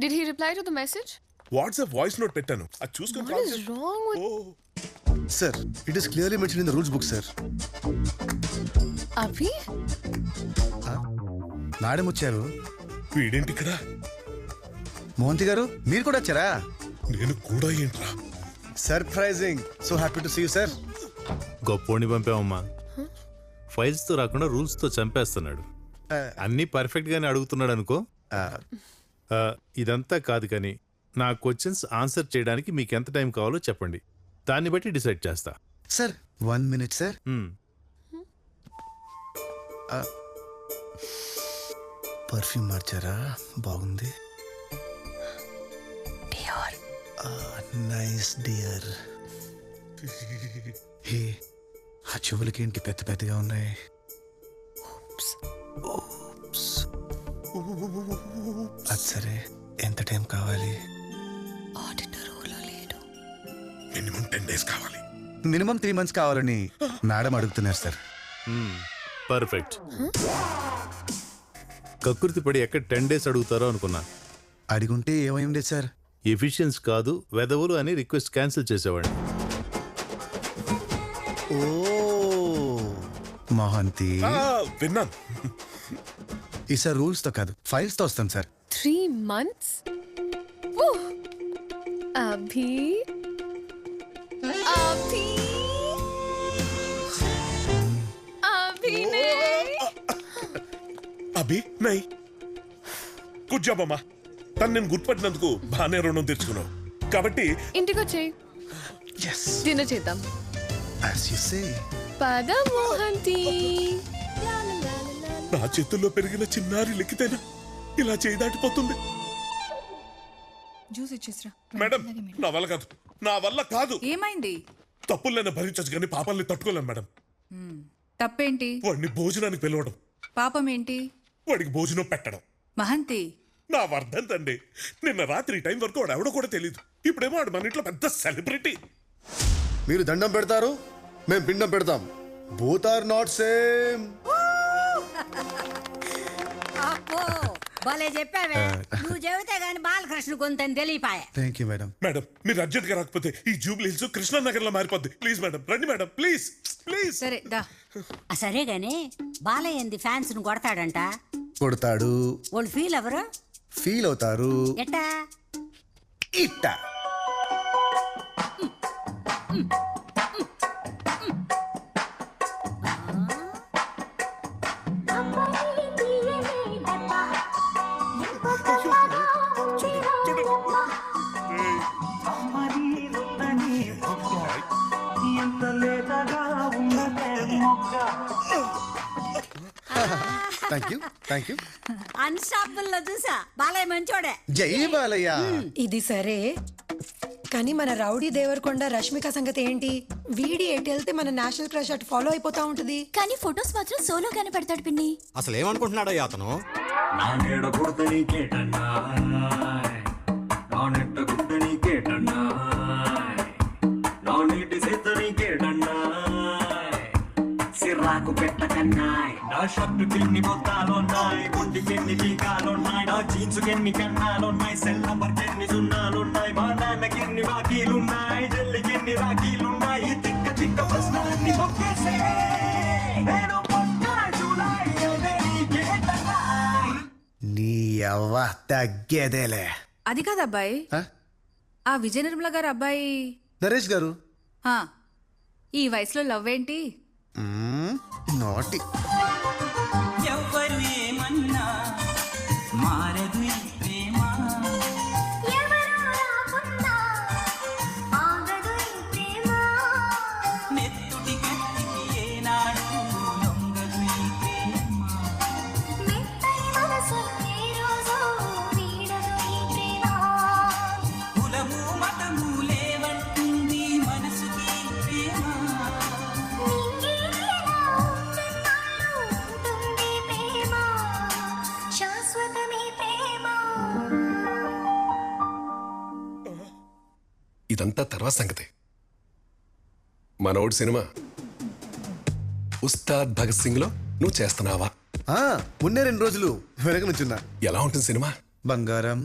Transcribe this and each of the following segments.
Did he reply to the message? WhatsApp voice note పెట్టాను అది చూసుకొని What is wrong with... Sir, it is clearly mentioned in the rules book, sir. Abhi? Madam వచ్చారు. వీడేంటి ఇక్కడ? మోహంతి గారు మీరు కూడా వచ్చారా? నేను కూడా ఏంట్రా? Surprising. So happy to see you sir. గొప్పోడిని పంపామమ్మా. ఫైల్స్ తో రాకుండా రూల్స్ తో చంపేస్తున్నాడు. అన్ని పర్ఫెక్ట్ గానే అడుగుతున్నాడు అనుకో. ఇదంతా కాదు కానీ నా క్వశ్చన్స్ ఆన్సర్ చేయడానికి మీకు ఎంత టైం కావాలో చెప్పండి, దాన్ని బట్టి డిసైడ్ చేస్తా. Sir 1 minute sir. పర్ఫ్యూమ్ మార్చారా? బాగుంది. Nice dear. హే, ఆ చెవులకి ఏంటి పెద్ద పెద్దగా ఉన్నాయి? అది సరే, ఎంత టైం కావాలి? మినిమం 10 days కావాలి. మినిమం 3 months కావాలని మేడం అడుగుతున్నారు సార్. పర్ఫెక్ట్. కకృతి పడి ఎక్కడ 10 days అడుగుతారో అనుకున్నా. అడిగుంటే ఏమైంది సార్? ఎఫిషియన్స్ కాదు వెదవులు అని రిక్వెస్ట్ క్యాన్సిల్ చేసేవాడిని. ఓ మోహంతి, విన్నాను. ఈసారి రూల్స్ తో కాదు ఫైల్స్ తో వస్తాం sir. 3 months? Woo! Abhi? Abhi? అభి నై గుడ్ జాబ్ అమ్మా. తను నేను గుర్తుపట్టినందుకు బాగానే రుణం తెచ్చుకున్నావు కాబట్టి ఇంటికి వచ్చేయి, డిన్నర్ చేద్దాం. As you say. పద మోహంతి. నా చేతుల్లో పెరిగిన చిన్నారి లిఖితేనా ఇలా చేయి దాటిపోతుంది? జ్యూస్ ఇచ్చేసరా. మేడం నా వల్ల కాదు, నా వల్ల కాదు. ఏమైంది? తప్పులైనా భరించచ్చు కానీ పాపాలని తట్టుకోలేను మేడం. తప్పేంటి? వాడిని భోజనానికి పిలవడం. పాపం ఏంటి? వాడికి భోజనం పెట్టడం. మహంతి, నా వర్ధంతండి. నిన్న రాత్రి టైం వరకు వాడు ఎవడో కూడా తెలియదు. ఇప్పుడేమో వాడు మన ఇంట్లో పెద్ద సెలబ్రిటీ. మీరు దండం పెడతారు, మేము పిండం పెడతాం. Both are not same. భలే చెప్పావే. నువ్వు చెబితే గాని బాలకృష్ణ కొంత తెలియపాయే. Thank you madam. మేడం మీరు అర్జెంట్ గా రాకపోతే ఈ జూబ్లీ హిల్స్ కృష్ణానగర్ లో మారిపోద్ది. ప్లీజ్ మేడం రండి మేడం, ప్లీజ్ ప్లీజ్. సరే దా. సరే గాని బాలయ్య ఏంది ఫ్యాన్స్ ను కొడతాడంట? కొడతాడు. వాళ్ళు ఫీల్ ఎవరు? ఫీల్ అవుతారు. ఎట్టా? ఇట్టా. Thank you thank you. Unstoppable లో చూసా బాలయ్య మంచోడే. జై బాలయ్య. ఇది సరే కానీ మన రౌడీ దేవరకొండ రష్మిక సంగతి ఏంటి? వీడి ఎటు వెళ్తే మన నేషనల్ క్రష్ అటు ఫాలో అయిపోతా ఉంటది. కానీ ఫొటోస్ మాత్రం సోలోగానే పెడతాడు పిన్ని. అసలు ఏమనుకుంటున్నాడో అతను? సిర్రాకు పెట్టకన్నాయ్ నా షర్టుకి ఎన్ని బొత్తాలున్నాయి, గుండెకి ఎన్ని టీకాలున్నాయి, నా జీన్సుకి ఎన్ని కన్నాలున్నాయి, సెల్ నంబర్కి ఎన్ని సున్నాలున్నాయి, మా నాన్నకి ఎన్ని వాకీలున్నాయి, జల్లికి ఎన్ని రాఖీలున్నాయి, తిక్క తిక్క ప్రశ్నలన్నీ ఒకేసే నేను నీ అవ్వ తగ్గేదేలే. అది కాదు అబ్బాయి, ఆ విజయ నిర్మల గారు అబ్బాయి నరేష్ గారు. ఈ వయసులో లవ్ ఏంటి? నాటి ఎవ్వరు ఏమన్నా మారదు ఈ ప్రేమ, నెత్తుటి గట్టికి ఏనాడు లొంగదు ఈ ప్రేమ, కులము మతము లేవంటుంది మనసుకి ప్రేమ. ఇదంతా తర్వాత సంగతి. మనోడు సినిమా ఉస్తాద్ భగత్ సింగ్ లో నువ్వు చేస్తున్నావా? మొన్నే 2 రోజులు వెనక నుంచున్నా. ఎలా ఉంటుంది సినిమా? బంగారం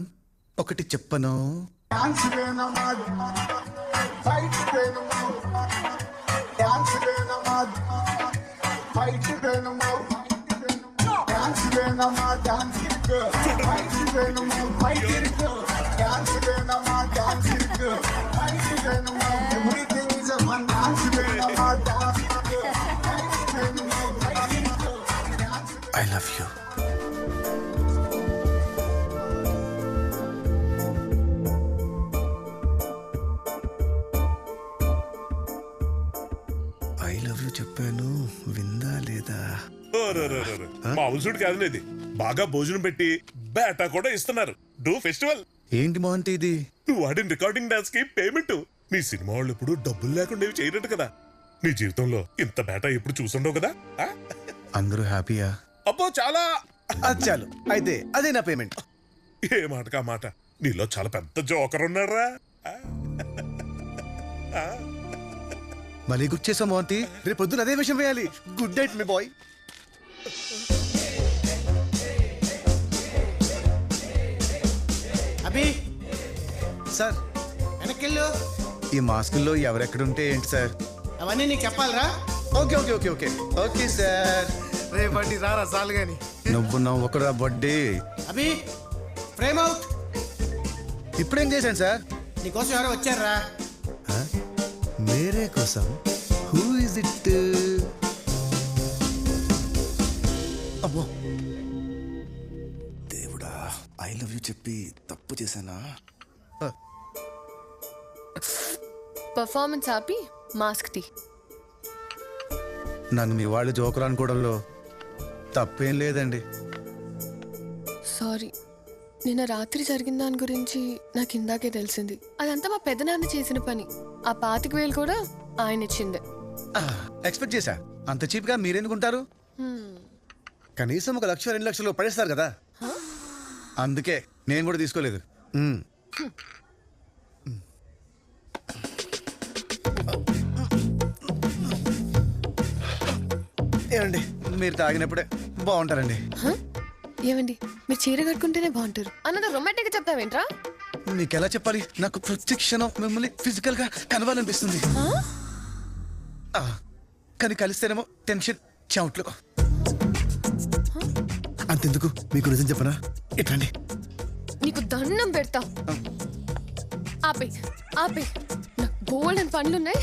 ఒకటి చెప్పను. I love you. I love you చెప్పాను, విందా లేదా? మామూలుసుడు కాదు ఇది, బాగా భోజనం పెట్టి బేటా కూడా ఇస్తున్నారు. Do festival. ఏంటి మోహంతి ఇది? నువ్వు ఆడిన రికార్డింగ్ డాన్స్ కి పేమెంట్. నీ సినిమా వాళ్ళు ఇప్పుడు డబ్బులు లేకుండా ఇవి చేయరట కదా. నీ జీవితంలో ఇంత బేటా ఎప్పుడు చూసుండవు కదా. ఆ? అందరూ హ్యాపీయా? అబ్బో చాలా. చాలు అయితే అదే నా పేమెంట్. ఏ మాటకా మాట, నీలో చాలా పెద్ద జోకర్ ఉన్నారా. మళ్ళీ గుర్తు చేసాం మోహంతి, రేపు పొద్దున అదే విషయం వేయాలి. గుడ్ నైట్ మీ బాయ్. అభి సార్ వెనకెళ్ళు. ఈ మాస్కుల్లో ఎవరెక్కడుంటే ఏంటి సార్? అవన్నీ నీకు చెప్పాలరా? Okay okay okay okay okay sir. రేపటి రారా చాలు గాని. నువ్వు నవ్వకురా బడ్డీ. అభి ఫ్రేమ్ అవుట్. ఇప్పుడేం చేశాను సార్? నీకోసం ఎవరో వచ్చారా? మేరే కోసం. Who is it? అమ్మో దేవుడా, ఐ లవ్ యూ చెప్పి తప్పు చేశానా? పర్ఫార్మెన్స్ ఆపి మాస్క్ తీ. నన్ను మీ వాళ్ళు జోకర్ అనుకోవడంలో తప్పేం లేదండి. సారీ, నిన్న రాత్రి జరిగిన దాని గురించి నాకు ఇందాకే తెలిసింది. అదంతా మా పెదనాన్న చేసిన పని. ఆ 25,000 కూడా ఆయన ఇచ్చిందే. ఎక్స్పెక్ట్ చేశా. అంత చీప్ గా మీరెందుకుంటారు? కనీసం 1 లక్ష 2 లక్షలు పడేస్తారు కదా. అందుకే నేను కూడా తీసుకోలేదు. ఏమండి, మీరు తాగినప్పుడే బాగుంటారండి. ఏమండి, మీరు చీర కట్టుకుంటేనే బాగుంటారు అన్నది రొమాంటిక్ గా చెప్తావేంట్రా? మీకు ఎలా చెప్పాలి? నాకు ప్రతి క్షణం మిమ్మల్ని ఫిజికల్ గా కలవాలనిపిస్తుంది. కానీ కలిస్తేనేమో టెన్షన్, చెమట్లు. అంతెందుకు, మీకు నిజం చెప్పనా? ఎట్లండి, నీకు దండం పెడతా. ఆపే ఆపే, నాకు బోల్డ్ అని పనులున్నాయి.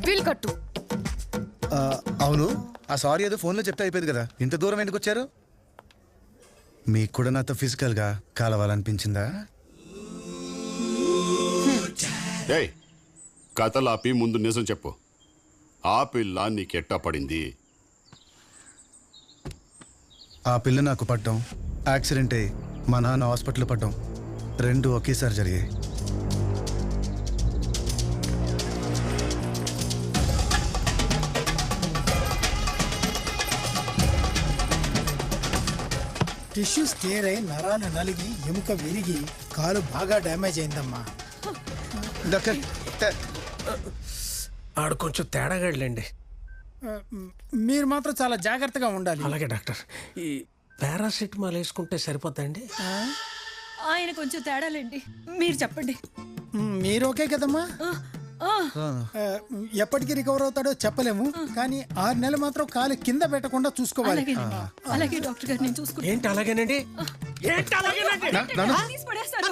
బిల్ కట్టు. అవును, ఆ సారీ ఏదో ఫోన్లో చెప్తే అయిపోయింది కదా. ఇంత దూరం ఎందుకు వచ్చారు? మీకు కూడా నాతో ఫిజికల్ గా కలవాలనిపించిందా? ఏయ్, కథలాపి ముందు నిజం చెప్పు. ఆ పిల్ల నీకెట్టా పడింది? ఆ పిల్ల నాకు పడ్డం, యాక్సిడెంట్ అయ్యి మా నాన్న హాస్పిటల్ పడ్డం, 2 ఒకేసారి జరిగాయి. టిష్యూస్ టేర్ అయి నరాలు నలిగి ఎముక విరిగి కాలు బాగా డ్యామేజ్ అయిందమ్మా. డాక్టర్, ఆడు కొంచెం తేడాగాడులేండి. మీరు మాత్రం చాలా జాగ్రత్తగా ఉండాలి. అలాగే డాక్టర్. ఈ పారాసిటమాల్ వేసుకుంటే సరిపోద్దండి? ఆయన కొంచెం తేడాలండి, మీరు చెప్పండి. మీరు ఓకే కదమ్మా? ఎప్పటికి రికవర్ అవుతాడో చెప్పలేము, కానీ 6 నెలలు మాత్రం కాలు కింద పెట్టకుండా చూసుకోవాలి. అలాగే డాక్టర్ గారు, నేను చూసుకుంటాను. ఏంటి అలాగేనండి? ఏంటి అలాగేనండి?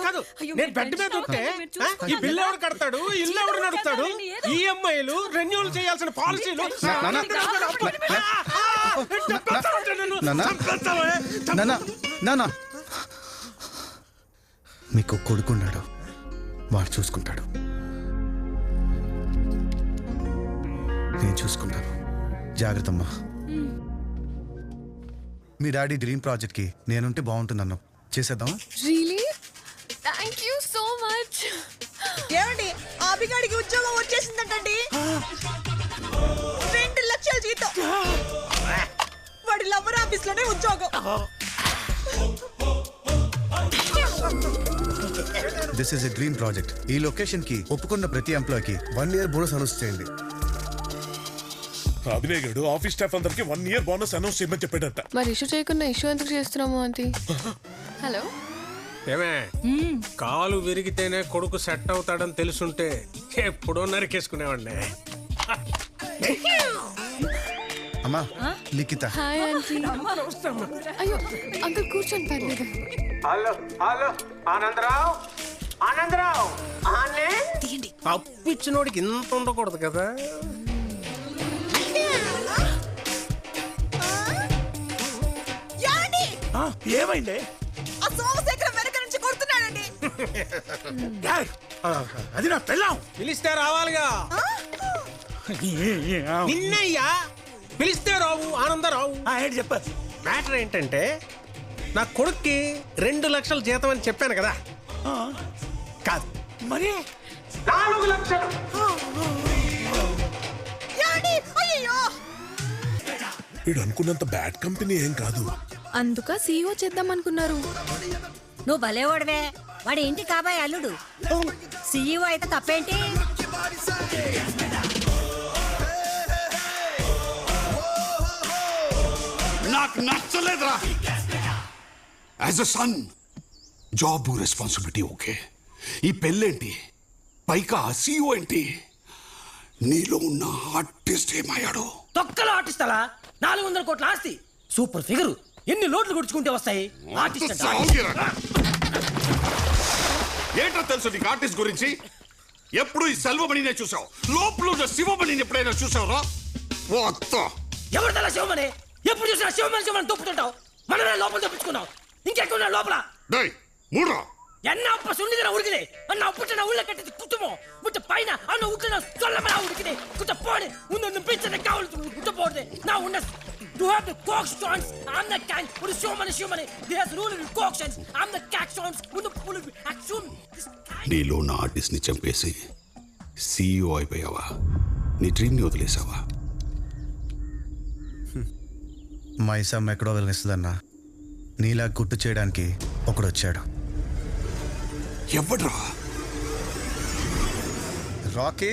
కాదు, నేను బెడ్ మీద ఉంటే ఈ బిల్లు ఎవడు కడతాడు, ఇల్లు ఎవడు నడుస్తాడు, ఈఎంఐలు రెన్యూల్ చేయాల్సిన పాలసీలు. మీకు కొడుకున్నాడు, వాడు చూసుకుంటాడు. నేను చూసుకుంటాను. జాగ్రత్తమ్మా. మీ డాడీ డ్రీమ్ ప్రాజెక్ట్ కి నేనుంటే బాగుంటుందన్నా. చేసేద్దాం. Really? Thank you so much. ఏమండి, అభిగాడికి ఉద్యోగం వచ్చేసిందంటండి. 2 లక్షల జీతం, వాడి లవర్ ఆఫీస్ లోనే ఉద్యోగం. This is a dream project. ఈ లొకేషన్ కి ఒప్పుకున్న ప్రతి ఎంప్లాయ్ కి 1 year బోనస్ అనౌన్స్ చేయండి. అభినయ్ గడు ఆఫీస్ స్టాఫ్ అందరికి 1 year బోనస్ అనౌన్స్ చేయమని చెప్పాడట. మరి ఇష్యూ చేయకుండా ఇష్యూ ఎందుకు చేస్తున్నాము ఆంటీ? హలో, ఏమే కాలు విరిగితేనే కొడుకు సెట్ అవుతాడని తెలుసుంటే ఎప్పుడో నరికేసుకునేవాడిని. అమ్మా లిఖిత. Hi aunty. అయ్యో అంకుల్ కూర్చొని పర్లేదు. హలో హలో ఆనందరావు, ఆనందరావు అప్పిచ్చినోడికి ఇంత ఉండకూడదు కదా. ఏమైంది? ఆ సోమశేఖరం వెనక నుంచి కొడుతున్నాడండి. అది నా పెళ్ళాం. పిలిస్తే రావాలిగా. నిన్నయ్యా పిలిస్తే రావు ఆనందరావు. ఏంటి చెప్పారు? మ్యాటర్ ఏంటంటే నా కొడుక్కి 2 లక్షల జీతం అని చెప్పాను కదా. కాదు మరి 4 లక్షలు. వీడు అనుకున్నంత బ్యాడ్ కంపెనీ ఏం కాదు. అందుక సీఈఓ చేద్దాం అనుకున్నారు. నువ్వు భలేవాడివే. వాడి ఇంటి కాబోయే అల్లుడు సీఈఓ అయితే తప్పేంటి? నాకు నచ్చలేదురా. As a son job responsibility okay, ఈ పెళ్ళేంటి, పైగా సీఈఓ ఏంటి? నీలో ఉన్న ఆర్టిస్ట్ ఏమయ్యాడు? తొక్కలో ఆర్టిస్ట్ అలా 400 కోట్ల ఆస్తి, సూపర్ ఫిగర్, ఎన్ని లోట్లు గుడుచుకుంటే వస్తాయి. ఆర్టిస్ట్ ఏంటో తెలుసు నీకు ఆర్టిస్ట్ గురించి? ఎప్పుడు ఈ సెల్వమణినే చూసావు, లోపల ఉన్న శివమణిని ఎప్పుడైనా చూసావురా? ఎవరు తల శివమణి? ఎప్పుడు చూసినా శివమణి శివమణి తొప్పుతుంటావు. మనమే లోపల తప్పించుకున్నావు. ఇంకెక్కున్నా లోపల ఎన్న అప్ప సున్నిదిన ఉడికినే అన్న అప్పుట్టిన ఉళ్ళ కట్టింది కుటుంబం ముట్ట పైన అన్న ఉట్టిన సొల్లమల ఉడికినే కుట్ట పోడే ఉన్న పిచ్చని కావాలి కుట్ట పోడే నా ఉన్న to have the coke stance I'm the can for Shivamani Shivamani there rule in coke stance I'm the క్యాక్ స్టాన్స్ ఉన్న పుల్ యాక్షన్. నీలో ఉన్న ఆర్టిస్ట్ ని చంపేసి సీఈఓ అయిపోయావా? నీ డ్రీమ్ ని వదిలేసావా? మైసమ్మ ఎక్కడో వెళ్ళిస్తుందన్నా. నీలా గుర్తు చేయడానికి ఒకడు వచ్చాడు. ఎవడ్రా? రాకీ